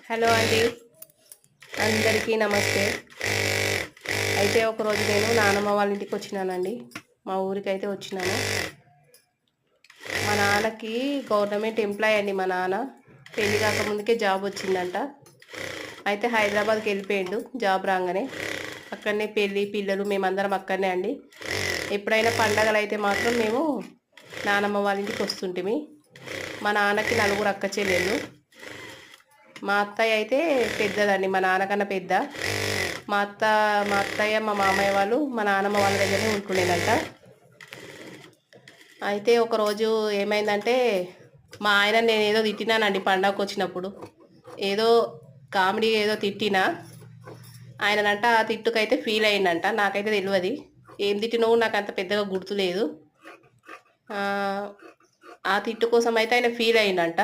Hello అండి, అందరికీ నమస్తే. అయితే ఒకరోజు నేను నానమ్మ వాళ్ళ ఇంటికి వచ్చినానండి. మా ఊరికి అయితే వచ్చినాను. మా నాన్నకి గవర్నమెంట్ ఎంప్లాయ్ అండి. మా నాన్న పెళ్లి కాకముందుకే జాబ్ వచ్చిందంట. అయితే హైదరాబాద్కి వెళ్ళిపోయిండు జాబ్ రాగానే. అక్కడనే పెళ్ళి పిల్లలు మేమందరం అక్కడనే అండి. ఎప్పుడైనా పండగలు అయితే మాత్రం మేము నానమ్మ వాళ్ళ ఇంటికి వస్తుంటిమి. మా నాన్నకి 4 అక్క చెల్లెళ్ళు. మా అత్తయ్య అయితే పెద్దదండి, మా నాన్నకన్నా పెద్ద. మా అత్తయ్య మా మామయ్య వాళ్ళు మా నాన్నమ్మ వాళ్ళ దగ్గరనే ఉంటుండేదంట. అయితే ఒకరోజు ఏమైందంటే మా ఆయన నేను ఏదో తిట్టినానండి పండగకు వచ్చినప్పుడు. ఏదో కామెడీ ఏదో తిట్టినా. ఆయనంట ఆ తిట్టుకైతే ఫీల్ అయిందంట. నాకైతే తెలియదు ఏం తిట్టినవు, నాకు అంత పెద్దగా గుర్తులేదు. ఆ తిట్టు కోసం అయితే ఆయన ఫీల్ అయిందంట.